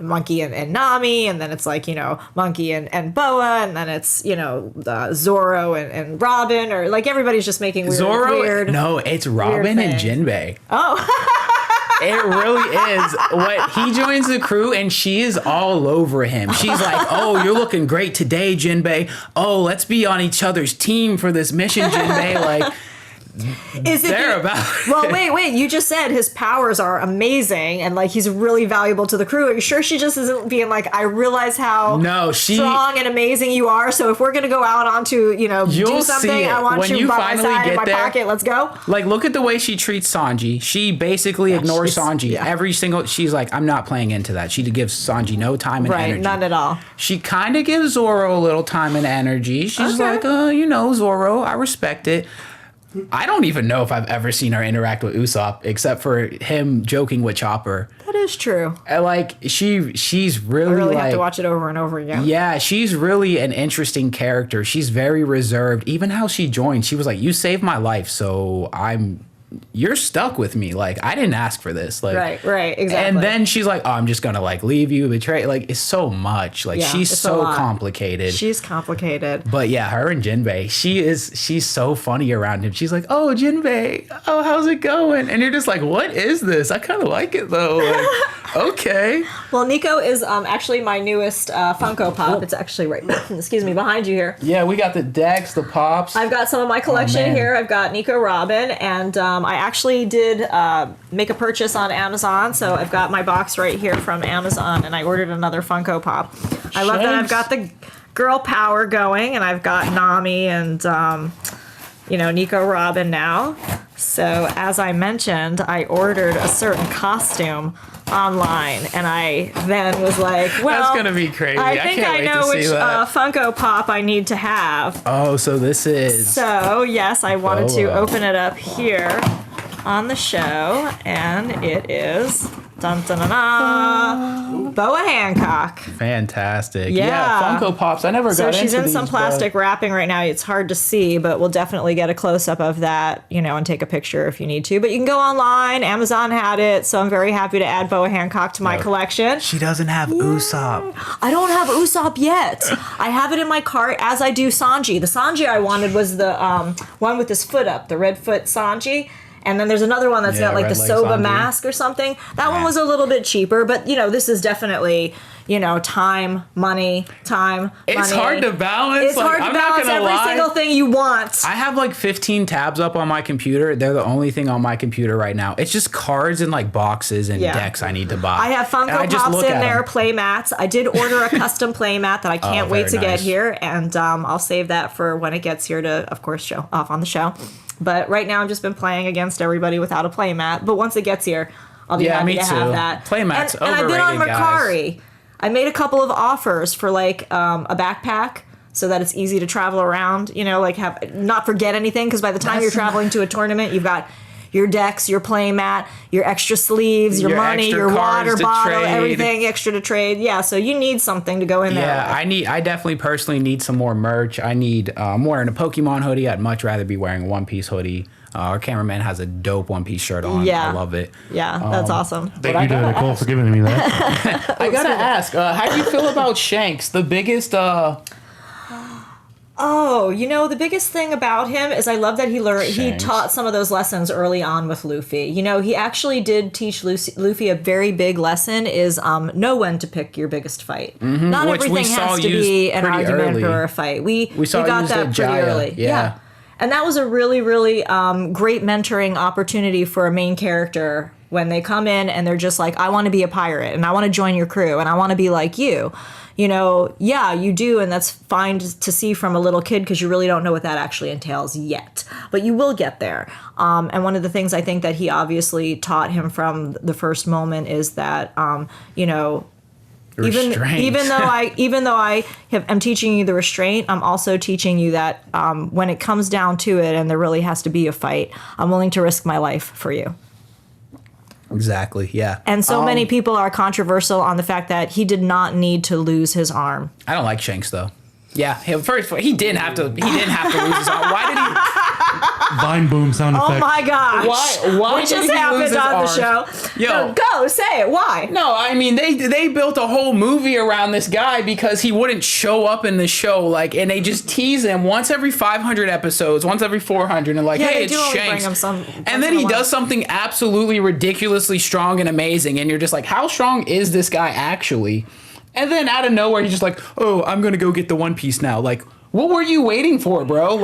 Monkey and Nami, and then it's like Monkey and Boa, and then it's Zoro and Robin, or like everybody's just making weird. No, it's Robin and Jinbei. Oh. It really is. What he joins the crew and she is all over him. She's like, "Oh, you're looking great today, Jinbei. Oh, let's be on each other's team for this mission, Jinbei." Like, is it well, wait. You just said his powers are amazing and like he's really valuable to the crew. Are you sure she just isn't being like, I realize how strong and amazing you are. So if we're gonna go out onto do something, I want you by my side in my pocket. Let's go. Like, look at the way she treats Sanji. She basically ignores Sanji every single. She's like, I'm not playing into that. She gives Sanji no time and energy. None at all. She kind of gives Zoro a little time and energy. She's like, Zoro, I respect it. I don't even know if I've ever seen her interact with Usopp except for him joking with Chopper. That is true. And like she's really I really have to watch it over and over again. Yeah, she's really an interesting character. She's very reserved. Even how she joined, she was like, "You saved my life, so you're stuck with me. Like, I didn't ask for this." Like, right, exactly. And then she's like, "Oh, I'm just gonna like leave you, betray." Like, it's so much. Like, she's so complicated. She's complicated. But yeah, her and Jinbei, she's so funny around him. She's like, "Oh, Jinbei, oh, how's it going?" And you're just like, "What is this? I kind of like it though." Like, okay. Well, Nico is actually my newest Funko Pop. It's actually right, excuse me, behind you here. Yeah, we got the decks, the pops. I've got some of my collection here. I've got Nico Robin, and I actually did make a purchase on Amazon, so I've got my box right here from Amazon, and I ordered another Funko Pop. I love that I've got the girl power going, and I've got Nami and Nico Robin now. So as I mentioned, I ordered a certain costume online, and I then was like, well, that's gonna be crazy. I think I know which Funko Pop I need to have. Oh, so this is... So, yes, I wanted to open it up here on the show, and it is... Dun, dun, dun, dun, Boa Hancock. Fantastic. Yeah, Funko Pops. I never got into these. So she's in some plastic wrapping right now. It's hard to see, but we'll definitely get a close-up of that, and take a picture if you need to. But you can go online. Amazon had it, so I'm very happy to add Boa Hancock to my collection. She doesn't have Usopp. I don't have Usopp yet. I have it in my cart, as I do Sanji. The Sanji I wanted was the one with his foot up, the red foot Sanji. And then there's another one that's got like the Soba mask or something. That one was a little bit cheaper, but this is definitely, time, money. It's hard to balance. It's hard to balance every single thing you want. I have like 15 tabs up on my computer. They're the only thing on my computer right now. It's just cards and like boxes and decks I need to buy. I have Funko Pops in there, play mats. I did order a custom play mat that I can't wait to get here, and I'll save that for when it gets here to, of course, show off on the show. But right now I've just been playing against everybody without a playmat. But once it gets here, I'll be happy to have that. Playmat's overrated, and I've been on Mercari. Guys. I made a couple of offers for like a backpack so that it's easy to travel around. Not forget anything, because by the time you're traveling to a tournament, you've got your decks, your playmat, your extra sleeves, your money, your water bottle, everything extra to trade. Yeah, so you need something to go in there. Yeah, I definitely personally need some more merch. I'm wearing a Pokemon hoodie. I'd much rather be wearing a One Piece hoodie. Our cameraman has a dope One Piece shirt on. Yeah. I love it. Yeah, that's awesome. Thank you to Nicole for giving me that. I gotta ask, how do you feel about Shanks, the biggest Oh, the biggest thing about him is I love that he taught some of those lessons early on with Luffy. He actually did teach Luffy a very big lesson is know when to pick your biggest fight. Mm-hmm. Not Which everything has to be an argument early. for a fight. We got that pretty early. Yeah. And that was a really, really great mentoring opportunity for a main character when they come in and they're just like, I want to be a pirate and I want to join your crew and I want to be like you. Yeah, you do, and that's fine to see from a little kid because you really don't know what that actually entails yet. But you will get there. And one of the things I think that he obviously taught him from the first moment is that, Restraint. even though I am teaching you the restraint, I'm also teaching you that when it comes down to it and there really has to be a fight, I'm willing to risk my life for you. Exactly. Yeah. And so many people are controversial on the fact that he did not need to lose his arm. I don't like Shanks though. Yeah, first he didn't have to lose his arm. Why did he? Vine boom sound effect. Oh my gosh! Why what just happened on the show? Yo, no, go say it. Why? No, I mean they built a whole movie around this guy because he wouldn't show up in the show, and they just tease him once every 500 episodes, once every 400, and hey, it's Shanks. And then he does something absolutely ridiculously strong and amazing, and you're just like, how strong is this guy actually? And then out of nowhere, he's just like, oh, I'm going to go get the One Piece now. What were you waiting for, bro?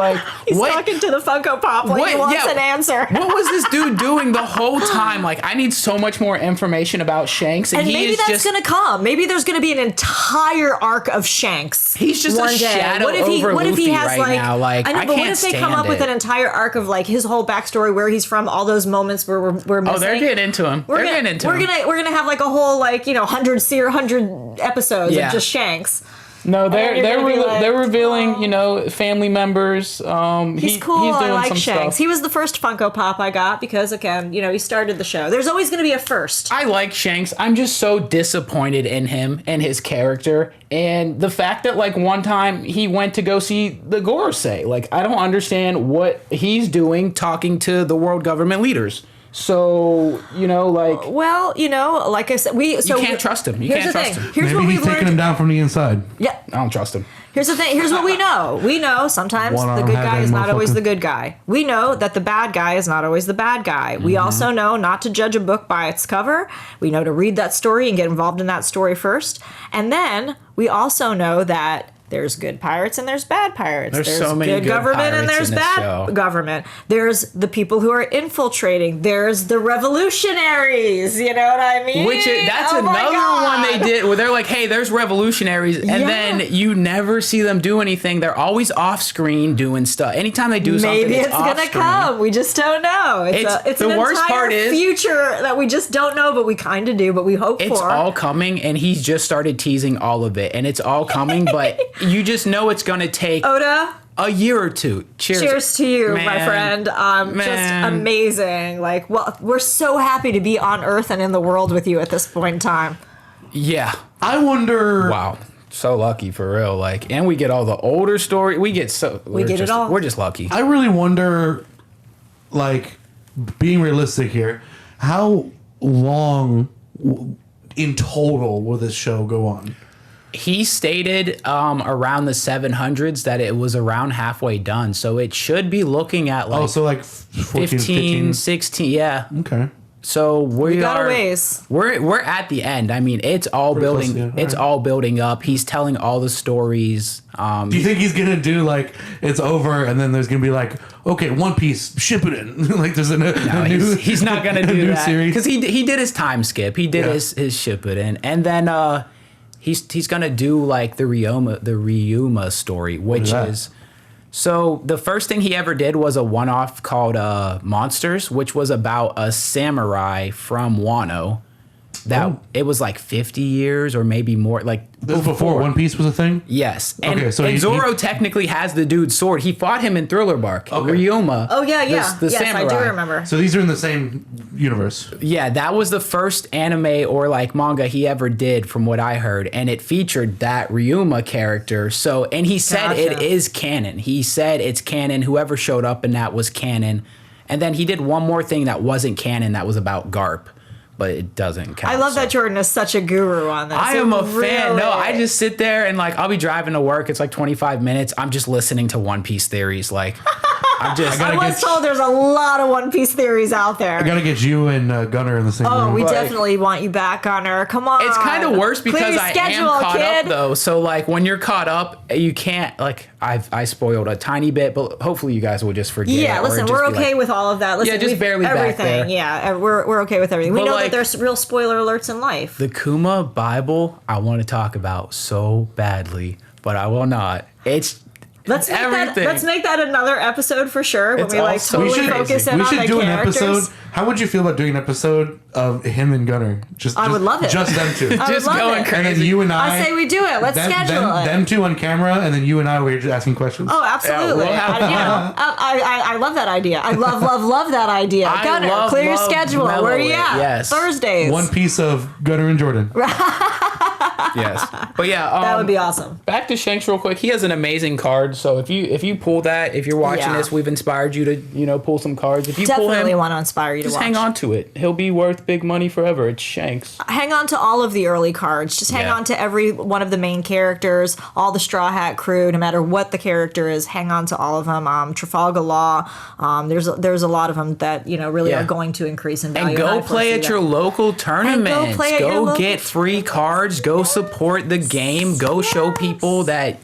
He's talking to the Funko Pop he wants an answer. What was this dude doing the whole time? I need so much more information about Shanks. And maybe that's going to come. Maybe there's going to be an entire arc of Shanks. He's just a shadow over Luffy right now. I know, but what if they come up with an entire arc of his whole backstory, where he's from, all those moments where we're missing? Oh, they're getting into him. We're gonna have a whole 100 episodes of just Shanks. No, they're revealing, family members. He's cool. He's doing I like some Shanks. stuff. He was the first Funko Pop I got because, again, he started the show. There's always going to be a first. I like Shanks. I'm just so disappointed in him and his character. And the fact that, one time he went to go see the Gorosei. I don't understand what he's doing talking to the world government leaders. So, Well, like I said, you can't trust him. You can't trust him. Here's Maybe he's taking him down from the inside. Yeah. I don't trust him. Here's the thing. Here's what we know. We know sometimes the good guy is not always the good guy. We know that the bad guy is not always the bad guy. We also know not to judge a book by its cover. We know to read that story and get involved in that story first. And then we also know that there's good pirates and there's bad pirates. There's so many good government and there's bad show. Government. There's the people who are infiltrating. There's the revolutionaries. You know what I mean? That's another one they did where they're like, hey, there's revolutionaries. And then you never see them do anything. They're always off screen doing stuff. Anytime they do something, maybe it's going to come. We just don't know. It's the worst part is future that we just don't know, but we kind of do, but we hope it's all coming, and he's just started teasing all of it, and it's all coming, but you just know it's going to take Oda, a year or two. Cheers to you, my friend. Just amazing. We're so happy to be on Earth and in the world with you at this point in time. Yeah. I wonder. Wow. So lucky for real. And we get all the older story. We get it all. We're just lucky. I really wonder, being realistic here, how long in total will this show go on? He stated around the 700s that it was around halfway done. So it should be looking at 14, 15, 16. Yeah. Okay. So we got a ways. We're at the end. I mean, it's all building. Close, yeah. It's all building up. He's telling all the stories. Do you think he's gonna do it's over and then there's gonna be okay, One Piece, ship it in? There's a new. He's not gonna do that because he did his time skip. He did his ship it in, and then he's gonna do the Ryuma story, which is. So the first thing he ever did was a one-off called Monsters, which was about a samurai from Wano. It was 50 years or maybe more. This was before One Piece was a thing? Yes. And Zoro technically has the dude's sword. He fought him in Thriller Bark. Okay. Ryuma. Oh, yeah. The yes, samurai. I do remember. So these are in the same universe? Yeah, that was the first anime or manga he ever did from what I heard. And it featured that Ryuma character. So, and he said it is canon. He said it's canon. Whoever showed up in that was canon. And then he did one more thing that wasn't canon that was about Garp, but it doesn't count. I love that Jordan is such a guru on this. I am a fan. No, I just sit there and like I'll be driving to work. It's like 25 minutes. I'm just listening to One Piece theories. Like I was told there's a lot of One Piece theories out there. I gotta get you and Gunnar in the same room. Oh, we definitely want you back, Gunnar. Come on. It's kind of worse because I am caught up though. So like when you're caught up, you can't like I spoiled a tiny bit, but hopefully you guys will just forget. Yeah, listen, we're okay with all of that. Listen, just barely everything. Back there. Yeah, we're okay with everything. We know that there's real spoiler alerts in life. The Kuma Bible, I want to talk about so badly, but I will not. Let's make that another episode for sure. When we like totally focus in on the characters. We should do an episode. How would you feel about doing an episode of him and Gunnar? I would love it. Just them two. Just going crazy. And then you and I say we do it. Let's schedule it. Them two on camera, and then you and I were just asking questions. Oh, absolutely. I love that idea. I love that idea. Gunnar, clear your schedule. Where are you at? Yes. Thursdays. One piece of Gunnar and Jordan. Yes. But yeah, that would be awesome. Back to Shanks real quick. He has an amazing card. So if you pull that, if you're watching this, we've inspired you to pull some cards. If you definitely want to inspire you to just watch. hang on to it. He'll be worth big money forever. It's Shanks. Hang on to all of the early cards. Just hang on to every one of the main characters, all the Straw Hat crew, no matter what the character is. Hang on to all of them. Trafalgar Law. There's a lot of them that really are going to increase in value. And go play at your local tournaments. Go get free cards. Go support the game. Go show people that.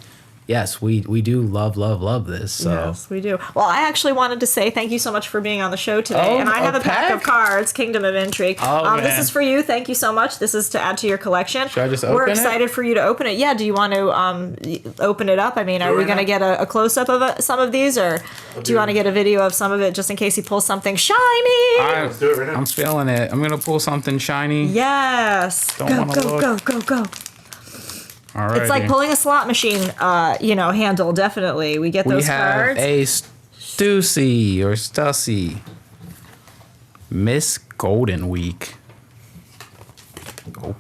Yes, we do love this. So. Yes, we do. Well, I actually wanted to say thank you so much for being on the show today. And I have a pack of cards, Kingdom of Intrigue. This is for you. Thank you so much. This is to add to your collection. Should I just open it? We're excited for you to open it. Yeah, do you want to open it up? I mean, are we going to get a close-up of some of these? Or do you want to get a video of some of it just in case he pulls something shiny? Let's do it right now. I'm feeling it. I'm going to pull something shiny. Yes. Go. Alrighty. It's like pulling a slot machine, handle, definitely. We get those cards. We have a Stussy or Stussy. Miss Golden Week. Oh.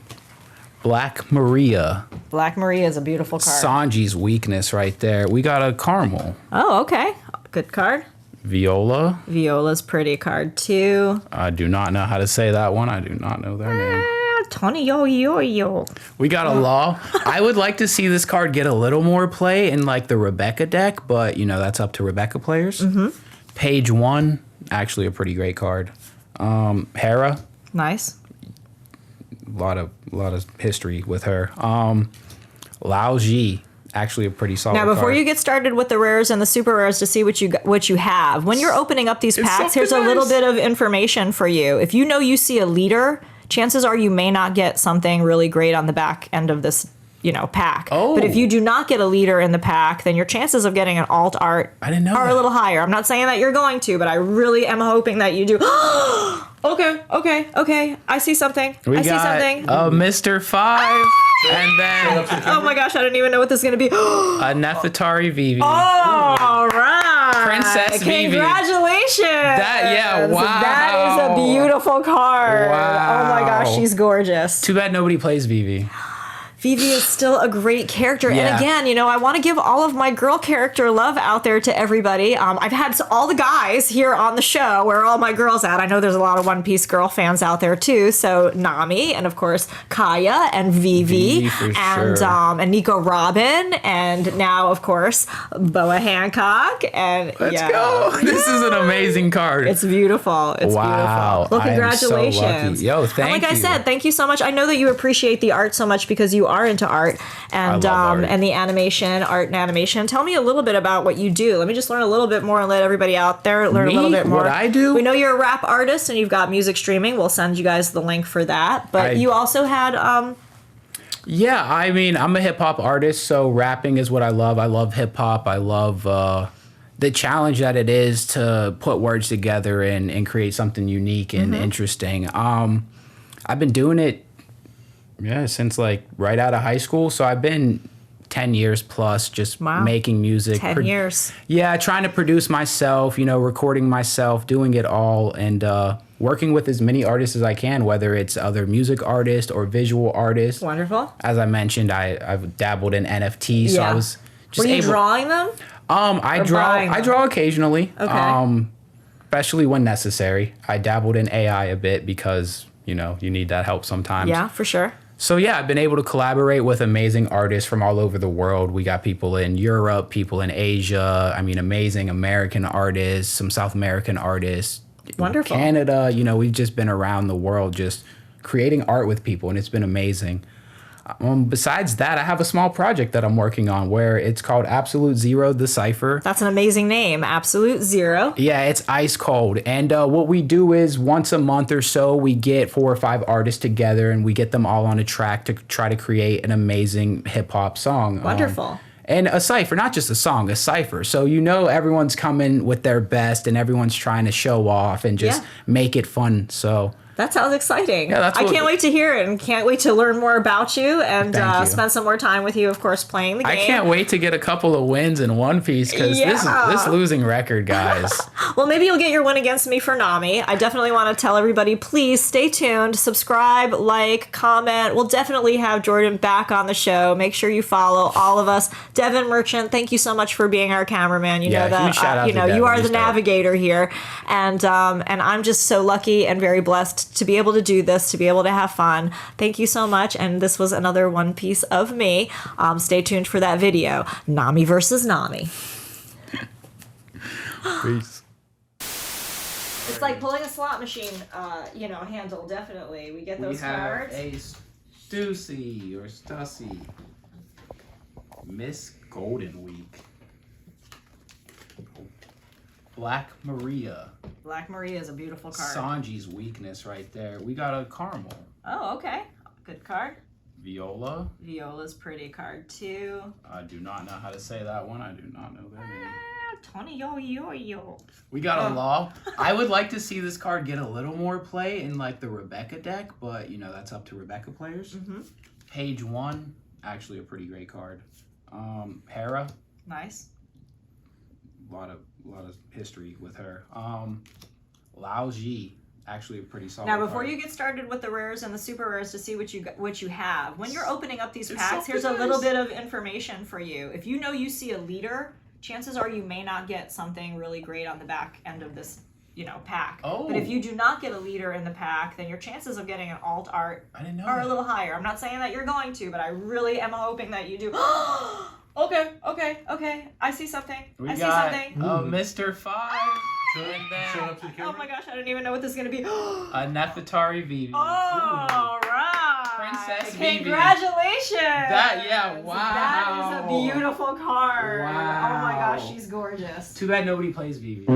Black Maria. Black Maria is a beautiful card. Sanji's weakness right there. We got a Caramel. Oh, okay. Good card. Viola. Viola's pretty card, too. I do not know how to say that one. I do not know their name. Tony yo. We got a Law. I would like to see this card get a little more play in like the Rebecca deck, but that's up to Rebecca players. Mm-hmm. Page 1, actually a pretty great card. Hera. Nice. A lot of history with her. Lao Ji. Actually a pretty solid card. Now, before you get started with the rares and the super rares to see what you have, when you're opening up these packs, here's a little bit of information for you. If you see a leader, chances are you may not get something really great on the back end of this, pack. Oh. But if you do not get a leader in the pack, then your chances of getting an alt art are a little higher. I'm not saying that you're going to, but I really am hoping that you do. Okay. I see something. We got Mr. 5. And then... Oh my gosh, I didn't even know what this is going to be. A Nefertari Vivi. All right. Princess Vivi. Congratulations. Wow. That is a beautiful card. Wow. Oh my gosh, she's gorgeous. Too bad nobody plays Vivi. Vivi is still a great character. Yeah. And again, I want to give all of my girl character love out there to everybody. I've had all the guys here on the show. Where are all my girls at? I know there's a lot of One Piece girl fans out there too. So Nami and of course Kaya and Vivi and Nico Robin and now of course Boa Hancock and Let's go. This is an amazing card. It's beautiful. It's beautiful. Well, congratulations. So Yo, thank you. Like I said, thank you so much. I know that you appreciate the art so much because you are into art and art. And the art and animation. Tell me a little bit about what you do. Let me just learn a little bit more and let everybody out there learn a little bit more. What I do? We know you're a rap artist and you've got music streaming. We'll send you guys the link for that. But you also had Yeah, I mean, I'm a hip hop artist, so rapping is what I love. I love hip hop. I love the challenge that it is to put words together and create something unique and interesting. I've been doing it since like right out of high school. So I've been 10 years plus just making music. 10 years. Yeah, trying to produce myself, recording myself, doing it all, and working with as many artists as I can, whether it's other music artists or visual artists. Wonderful. As I mentioned, I've dabbled in NFTs, so I was just Were you drawing them? I draw occasionally. Okay. Especially when necessary. I dabbled in AI a bit because you know, you need that help sometimes. Yeah, for sure. So yeah, I've been able to collaborate with amazing artists from all over the world. We got people in Europe, people in Asia. I mean, amazing American artists, some South American artists. Wonderful. Canada, you know, we've just been around the world just creating art with people, and it's been amazing. Besides that, I have a small project that I'm working on where it's called Absolute Zero Decipher. That's an amazing name, Absolute Zero. Yeah, it's ice cold. And what we do is once a month or so, we get 4 or 5 artists together and we get them all on a track to try to create an amazing hip hop song. Wonderful. And a cipher, not just a song, a cipher. So you know everyone's coming with their best and everyone's trying to show off and just make it fun. So that sounds exciting. Yeah, I can't wait to hear it and can't wait to learn more about you and you. spend some more time with you, of course, playing the game. I can't wait to get a couple of wins in One Piece because this losing record, guys. Well, maybe you'll get your win against me for Nami. I definitely want to tell everybody, please stay tuned, subscribe, like, comment. We'll definitely have Jordan back on the show. Make sure you follow all of us. Devin Merchant, thank you so much for being our cameraman. You know that you are the navigator here, and I'm just so lucky and very blessed to be able to do this, to be able to have fun. Thank you so much. And this was another One Piece of me. Stay tuned for that video. Nami versus Nami. Peace. It's like pulling a slot machine, handle, definitely. We get those cards. We have a Stussy or Stussy. Miss Golden Week. Black Maria. Black Maria is a beautiful card. Sanji's weakness right there. We got a Caramel. Oh, okay. Good card. Viola. Viola's pretty card, too. I do not know how to say that one. I do not know that name. Tony yo. We got a Law. I would like to see this card get a little more play in like the Rebecca deck, but you know, that's up to Rebecca players. Mm-hmm. Page 1, actually a pretty great card. Hera. Nice. A lot of history with her. Lao Ji, actually a pretty solid Now, before card. you get started with the rares and the super rares to see what you have, when you're opening up these packs, here's a little bit of information for you. If you know you see a leader, chances are you may not get something really great on the back end of this, pack. Oh. But if you do not get a leader in the pack, then your chances of getting an alt art are a little higher. I'm not saying that you're going to, but I really am hoping that you do. Okay. I see something. We got Mr. 5. Oh my gosh, I don't even know what this is going to be. A Nefertari Vivi. All right. Princess Vivi. Congratulations. Wow. That is a beautiful card. Wow. Oh my gosh, she's gorgeous. Too bad nobody plays Vivi.